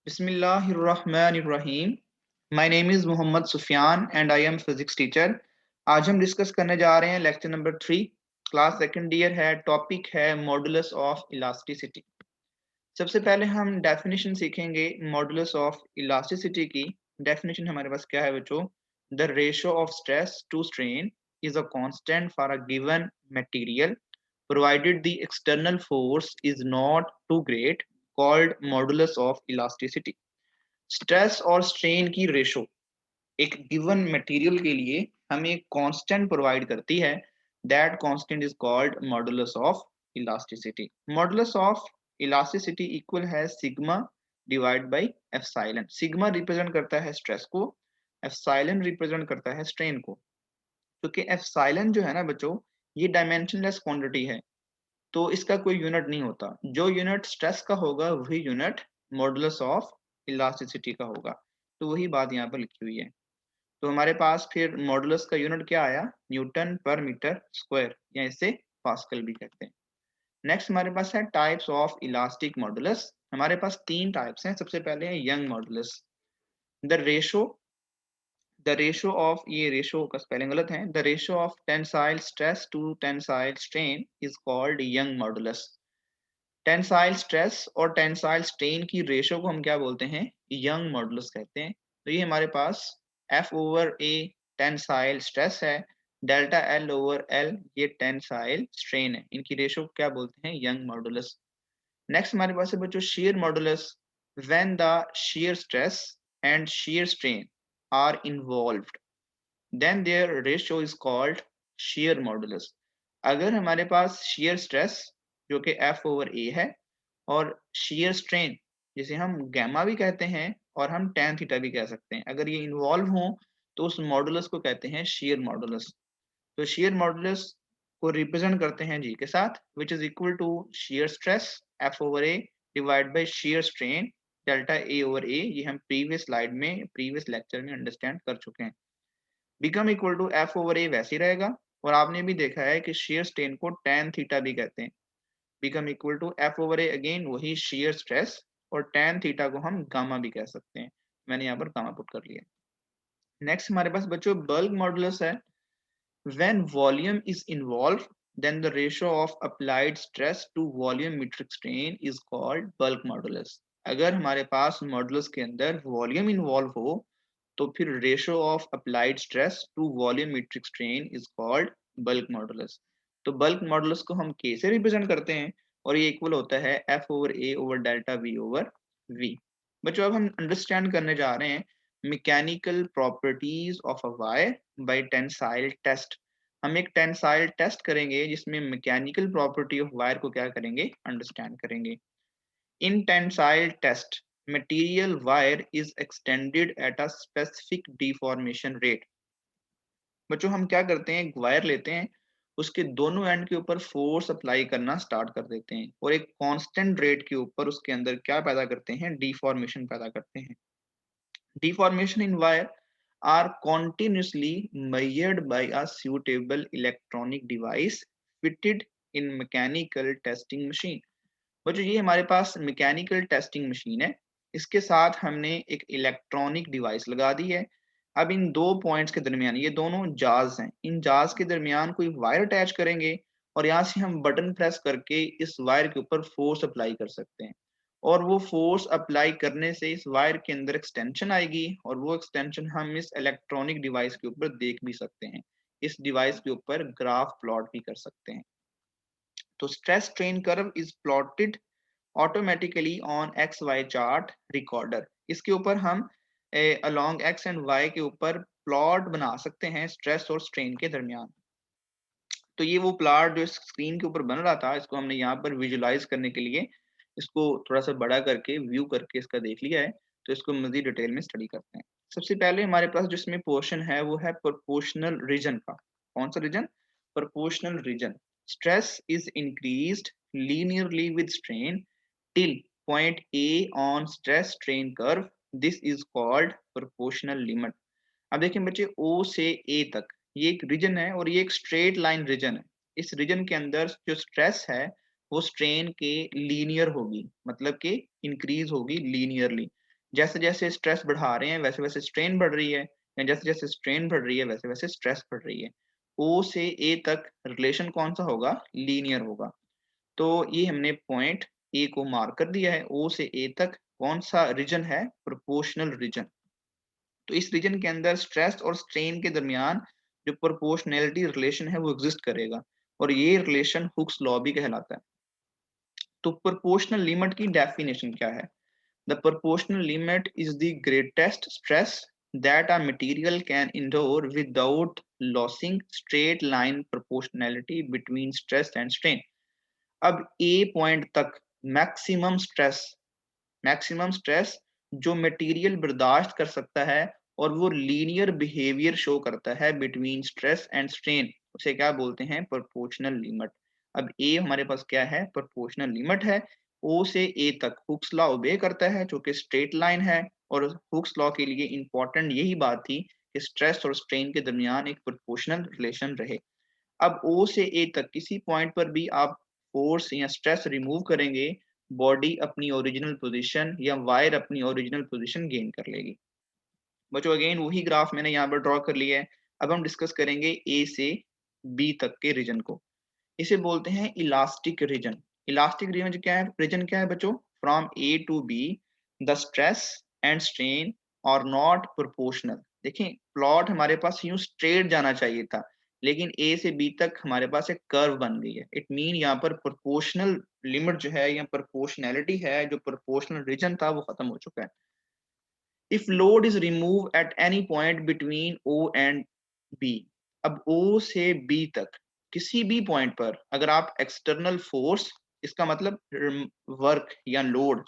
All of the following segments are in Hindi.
बिस्मिल्लाहिर्रहमानिर्रहीम। My name is Mohammad Sufiyan and I am physics teacher. आज हम डिस्कस करने जा रहे हैं lecture number 3। Class second year है। टॉपिक है मॉडुलस ऑफ इलास्टिसिटी। सबसे पहले हम डेफिनेशन सीखेंगे मॉडुलस ऑफ इलास्टिसिटी की। डेफिनेशन हमारे पास क्या है बच्चों? The ratio of stress to strain is a constant for a given material provided the external force is not too great, called modulus of elasticity। Stress और स्ट्रेन की रेशो एक गिवन मटेरियल के लिए हमें एक कांस्टेंट प्रोवाइड करती है। That constant is called modulus of elasticity. Modulus of elasticity equal है sigma divide by epsilon. Sigma represent करता है स्ट्रेस को, एप्सिलॉन रिप्रेजेंट करता है स्ट्रेन को। क्योंकि एप्सिलॉन जो है ना बच्चों, ये डायमेंशनलेस क्वांटिटी है, तो इसका कोई यूनिट नहीं होता। जो यूनिट स्ट्रेस का होगा वही यूनिट मॉडुलस ऑफ इलास्टिसिटी का होगा। तो वही बात यहाँ पर लिखी हुई है। तो हमारे पास फिर मॉडुलस का यूनिट क्या आया? न्यूटन पर मीटर स्क्वायर, या इसे पास्कल भी कहते हैं। नेक्स्ट हमारे पास है टाइप्स ऑफ इलास्टिक मॉडुलस। हमारे पास तीन टाइप्स हैं। सबसे पहले है Young modulus. The ratio of, ये रेशो का स्पेलिंग गलत है, the ratio of tensile stress to tensile strain is called Young modulus. Tensile stress और टेंसाइल स्ट्रेन की रेशो को हम क्या बोलते हैं? यंग मॉडुलस कहते हैं। तो ये हमारे पास F over A tensile stress है, डेल्टा L ओवर L ये टेंसाइल स्ट्रेन है। इनकी रेशो को क्या बोलते हैं? Young modulus. नेक्स्ट हमारे पास है बच्चों shear modulus। when the shear stress and shear strain are involved, then their ratio is called shear modulus। अगर हमारे पास shear stress जो कि F ओवर A है, और shear strain जिसे हम गैमा भी कहते हैं और हम tan थीटा भी कह सकते हैं, अगर ये इन्वॉल्व हो तो उस मॉडुलस को कहते हैं shear modulus। तो shear modulus को रिप्रेजेंट करते हैं जी के साथ, which is equal to shear stress F over A divide by shear strain delta A over A। ये हम प्रीवियस स्लाइड में, प्रीवियस लेक्चर में अंडरस्टैंड कर चुके हैं। Become equal to F over A वैसे ही रहेगा, और आपने भी देखा है कि shear strain को tan थीटा भी कहते हैं। Become equal to F over A, again वही shear stress, और tan थीटा को हम गामा भी कह सकते हैं। मैंने यहाँ पर गामा पुट कर लिया। नेक्स्ट हमारे पास बच्चों बल्क मॉडुलस है। When volume is involved, then the ratio of applied stress to volumetric strain is called bulk modulus। अगर हमारे पास मॉडुलस के अंदर वॉल्यूम इन्वॉल्व हो तो फिर ratio of applied stress to volumetric strain is called bulk modulus. तो बल्क मॉडुलस को हम के से रिप्रेजेंट करते हैं, और ये इक्वल होता है F over A over delta V over V। बच्चों अब हम अंडरस्टैंड करने जा रहे हैं mechanical properties of a wire by tensile test. हम एक टेंसाइल टेस्ट करेंगे जिसमें मैकेनिकल प्रॉपर्टी ऑफ वायर को क्या करेंगे? अंडरस्टैंड करेंगे। In tensile test material wire is extended at a specific deformation rate। बच्चों हम क्या करते हैं? एक वायर लेते हैं, उसके दोनों एंड के ऊपर फोर्स अप्लाई करना स्टार्ट कर देते हैं, और एक कांस्टेंट रेट के ऊपर उसके अंदर क्या पैदा करते हैं? डिफॉर्मेशन पैदा करते हैं। Deformation in wire are continuously measured by a suitable electronic device fitted in mechanical testing machine। बच्चों ये हमारे पास मैकेनिकल टेस्टिंग मशीन है, इसके साथ हमने एक इलेक्ट्रॉनिक डिवाइस लगा दी है। अब इन दो पॉइंट्स के दरमियान, ये दोनों जाज हैं, इन जाज के दरमियान कोई वायर अटैच करेंगे, और यहाँ से हम बटन प्रेस करके इस वायर के ऊपर फोर्स अप्लाई कर सकते हैं, और वो फोर्स अप्लाई करने से इस वायर के अंदर एक्सटेंशन आएगी, और वो एक्सटेंशन हम इस इलेक्ट्रॉनिक डिवाइस के ऊपर देख भी सकते हैं। इस डिवाइस के ऊपर ग्राफ प्लॉट भी कर सकते हैं। तो stress strain curve is plotted automatically on X Y chart recorder. इसके ऊपर हम अलोंग एक्स एंड वाई के ऊपर प्लॉट बना सकते हैं स्ट्रेस और स्ट्रेन के दरमियान। तो ये वो प्लॉट जो स्क्रीन के ऊपर बन रहा था, इसको हमने यहाँ पर विजुलाइज करने के लिए इसको थोड़ा सा बड़ा करके व्यू करके इसका देख लिया है। तो इसको मजीद डिटेल में स्टडी करते हैं। सबसे पहले हमारे पास जिसमें पोर्शन है वो है प्रोपोर्शनल रीजन का। कौन सा region? Proportional region. Stress is increased linearly with strain till point A on stress strain curve, this is called proportional limit। अब देखिए बच्चे, O से A तक ये एक रीजन है, और ये एक स्ट्रेट लाइन रीजन है। इस रीजन के अंदर जो स्ट्रेस है वो स्ट्रेन के लीनियर होगी, मतलब कि इंक्रीज होगी लीनियरली। जैसे जैसे स्ट्रेस बढ़ा रहे हैं वैसे वैसे स्ट्रेन बढ़ रही है, या जैसे जैसे स्ट्रेन बढ़ रही है वैसे वैसे स्ट्रेस बढ़ रही है। ओ से ए तक रिलेशन कौन सा होगा? लीनियर होगा। तो ये हमने पॉइंट ए को मार्क कर दिया है। ओ से ए तक कौन सा रीजन है? Proportional region. तो इस रीजन के अंदर स्ट्रेस और स्ट्रेन के दरमियान जो प्रोपोर्शनैलिटी रिलेशन है वो एग्जिस्ट करेगा, और ये रिलेशन हुक्स लॉ भी कहलाता है। तो प्रोपोर्शनल लिमिट की डेफिनेशन क्या है? The proportional limit is the greatest stress that a material can endure without losing straight line proportionality between stress and strain. अब A पॉइंट तक मैक्सिमम स्ट्रेस जो मटेरियल बर्दाश्त कर सकता है और वो लीनियर बिहेवियर शो करता है बिटवीन स्ट्रेस एंड स्ट्रेन, उसे क्या बोलते हैं? Proportional limit. अब ए हमारे पास क्या है? प्रोपोर्शनल लिमिट है। ओ से ए तक हुक्स लॉ ओबे करता है जो कि स्ट्रेट लाइन है, और हुक्स लॉ के लिए इंपॉर्टेंट यही बात थी कि स्ट्रेस और स्ट्रेन के दरमियान एक प्रोपोर्शनल रिलेशन रहे। अब ओ से ए तक किसी पॉइंट पर भी आप फोर्स या स्ट्रेस रिमूव करेंगे, बॉडी अपनी ओरिजिनल पोजीशन या वायर अपनी ओरिजिनल पोजीशन गेन कर लेगी। बच्चों अगेन वही ग्राफ मैंने यहाँ पर ड्रॉ कर लिया है। अब हम डिस्कस करेंगे ए से बी तक के रीजन को। इसे बोलते हैं इलास्टिक रीजन। इलास्टिक रीजन क्या है? रीजन क्या है बच्चों? From A to B the stress and strain are not proportional. देखें, प्लॉट हमारे पास यूं स्ट्रेट जाना चाहिए था, लेकिन ए से बी तक हमारे पास एक कर्व बन गई है। इट मीन यहाँ पर प्रोपोर्शनल लिमिट जो है या प्रोपोर्शनैलिटी है, जो प्रोपोर्शनल रीजन था वो खत्म हो चुका है। If load is remove at any point between O and B, अब ओ से बी तक किसी भी पॉइंट पर अगर आप एक्सटर्नल फोर्स, इसका मतलब वर्क या लोड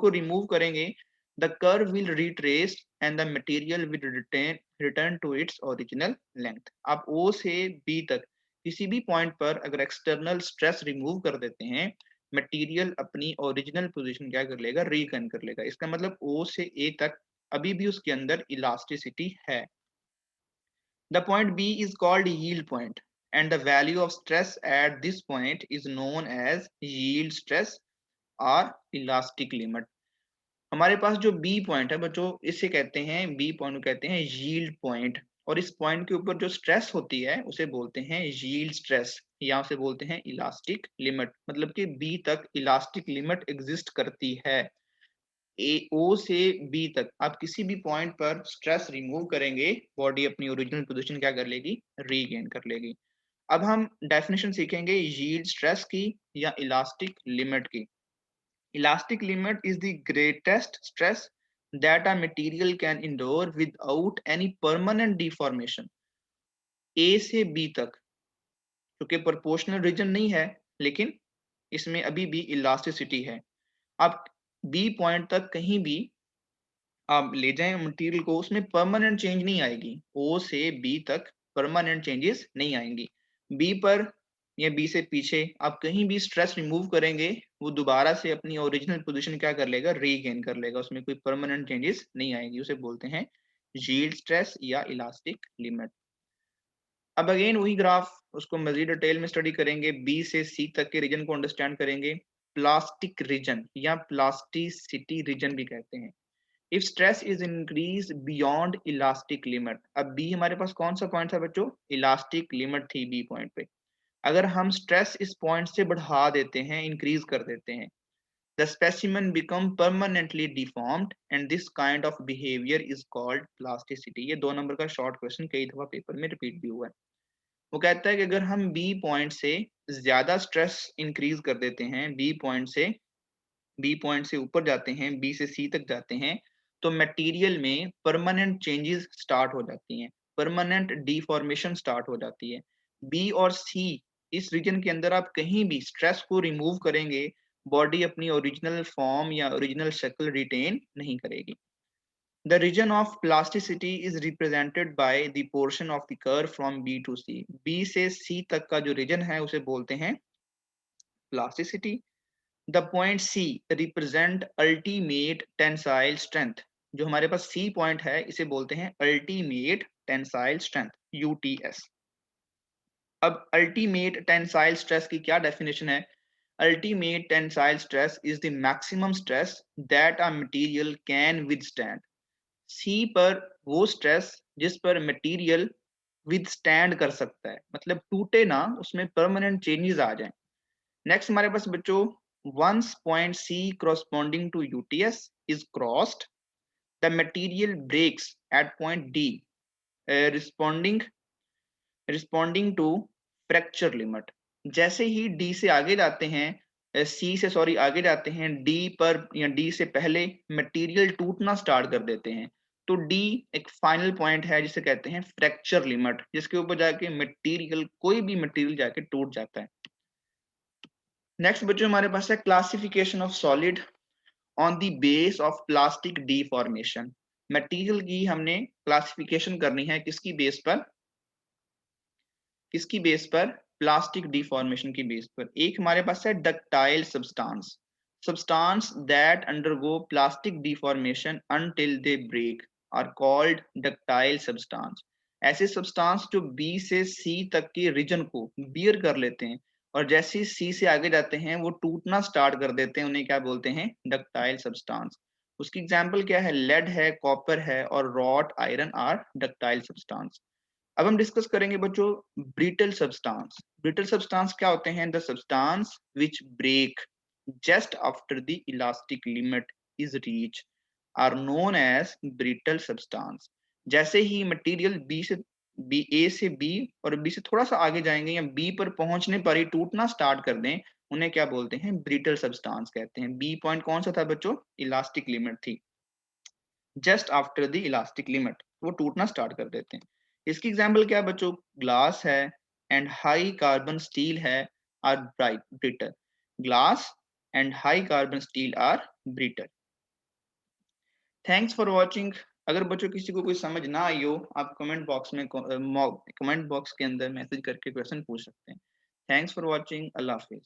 को रिमूव करेंगे, the curve will retrace and the material will return to its original length. आप ओ से बी तक किसी भी पॉइंट पर अगर एक्सटर्नल स्ट्रेस रिमूव कर देते हैं, मटेरियल अपनी ओरिजिनल पोजीशन क्या कर लेगा? रिकन कर लेगा। इसका मतलब ओ से ए तक अभी भी उसके अंदर इलास्टिसिटी है। The point B is called yield point, and the value of stress at this point is known as yield stress or elastic limit. हमारे पास जो बी पॉइंट है बच्चों, इसे कहते हैं, बी पॉइंट को कहते हैं यील्ड पॉइंट, और इस पॉइंट के ऊपर जो स्ट्रेस होती है उसे बोलते हैं यील्ड स्ट्रेस, या उसे बोलते हैं इलास्टिक लिमिट। मतलब कि बी तक इलास्टिक लिमिट एग्जिस्ट करती है। ए ओ से बी तक आप किसी भी पॉइंट पर स्ट्रेस रिमूव करेंगे, बॉडी अपनी ओरिजिनल पोजीशन क्या कर लेगी? रीगेन कर लेगी। अब हम डेफिनेशन सीखेंगे यील्ड स्ट्रेस की या इलास्टिक लिमिट की। Elastic limit is the greatest stress that a material can endure without any permanent deformation. A से बी तक, क्योंकि प्रोपोर्शनल रीजन नहीं है, लेकिन इसमें अभी भी इलास्टिसिटी है। आप बी पॉइंट तक कहीं भी आप ले जाएं मटेरियल को, उसमें परमानेंट चेंज नहीं आएगी। ओ से बी तक परमानेंट चेंजेस नहीं आएंगी। बी पर या बी से पीछे आप कहीं भी स्ट्रेस रिमूव करेंगे, वो दोबारा से अपनी ओरिजिनल पोजीशन क्या कर लेगा? रीगेन कर लेगा। उसमें कोई परमानेंट चेंजेस नहीं आएगी। उसे बोलते हैं यील्ड स्ट्रेस या इलास्टिक लिमिट। अब अगेन वही ग्राफ, उसको मजीद डिटेल में स्टडी करेंगे। बी से सी तक के रीजन को अंडरस्टैंड करेंगे। प्लास्टिक रीजन या प्लास्टिसिटी रीजन भी कहते हैं। If stress is increase beyond elastic limit, अब बी हमारे पास कौन सा पॉइंट था बच्चों? इलास्टिक लिमिट थी बी पॉइंट पे। अगर हम स्ट्रेस इस पॉइंट से बढ़ा देते हैं, इंक्रीज कर देते हैं, the specimen become permanently deformed and this kind of behaviour is called plasticity. ये 2 नंबर का शॉर्ट क्वेश्चन कई दफा पेपर में रिपीट भी हुआ है। वो कहता है कि अगर हम बी पॉइंट से ज्यादा स्ट्रेस इंक्रीज कर देते हैं, बी पॉइंट से ऊपर जाते हैं, बी से सी तक जाते हैं, तो मटेरियल में परमानेंट चेंजेस स्टार्ट हो जाती हैं, परमानेंट डिफॉर्मेशन स्टार्ट हो जाती है। बी और सी इस रीजन के अंदर आप कहीं भी स्ट्रेस को रिमूव करेंगे, बॉडी अपनी ओरिजिनल फॉर्म या ओरिजिनल शक्ल रिटेन नहीं करेगी। The region of plasticity is represented by the portion of the curve from B to C. B से C तक का जो रीजन है उसे बोलते हैं plasticity. The point C represent ultimate tensile strength. जो हमारे पास सी पॉइंट है इसे बोलते हैं अल्टीमेट टेंसाइल स्ट्रेंथ, यूटीएस। अब अल्टीमेट टेंसाइल स्ट्रेस की क्या डेफिनेशन है? ultimate tensile stress is the maximum stress that a material can withstand. सी पर वो स्ट्रेस जिस पर मटेरियल विदस्टैंड कर सकता है, मतलब टूटे ना, उसमें परमानेंट चेंजेस आ जाएं। नेक्स्ट हमारे पास बच्चों, once point C corresponding to UTS is crossed, the material breaks at point D, responding to fracture limit. जैसे ही डी से आगे जाते हैं, सी से सॉरी आगे जाते हैं, डी पर या डी से पहले मटेरियल टूटना स्टार्ट कर देते हैं। तो डी एक फाइनल पॉइंट है जिसे कहते हैं फ्रैक्चर लिमिट, जिसके ऊपर जाके मटेरियल, कोई भी मटेरियल जाके टूट जाता है। नेक्स्ट बच्चों हमारे पास है classification of solid on the base of plastic deformation. Material की हमने क्लासिफिकेशन करनी है किसकी बेस पर? किसकी बेस पर? प्लास्टिक डिफॉर्मेशन की बेस पर। एक हमारे पास है ductile substance, substance that undergo plastic deformation until they break are called ductile substance. ऐसे सब्सटेंस जो बी से सी तक के रीजन को बियर कर लेते हैं और जैसे ही सी से आगे जाते हैं वो टूटना स्टार्ट कर देते हैं, उन्हें क्या बोलते हैं? Ductile substance. उसकी एग्जांपल क्या है? लेड है, कॉपर है और wrought iron are ductile substance. अब हम डिस्कस करेंगे बच्चों ब्रिटल सब्सटेंस। ब्रिटल सब्सटेंस क्या होते हैं? The substance which break just after the elastic limit is reach are known as brittle substance. जैसे ही मटेरियल बी ए से बी और बी से थोड़ा सा आगे जाएंगे या बी पर पहुंचने पर ही टूटना स्टार्ट कर दें, उन्हें क्या बोलते हैं? ब्रिटल सब्सटेंस कहते हैं। बी पॉइंट कौन सा था बच्चों? इलास्टिक लिमिट थी। Just after the elastic limit वो टूटना स्टार्ट कर देते हैं। इसकी एग्जांपल क्या है बच्चों? ग्लास है एंड हाई कार्बन स्टील है are brittle. Glass and high carbon steel are brittle. Thanks for watching. अगर बच्चों किसी को कोई समझ ना आई हो, आप कमेंट बॉक्स में कमेंट बॉक्स के अंदर मैसेज करके क्वेश्चन पूछ सकते हैं। Thanks for watching. Allah Hafiz.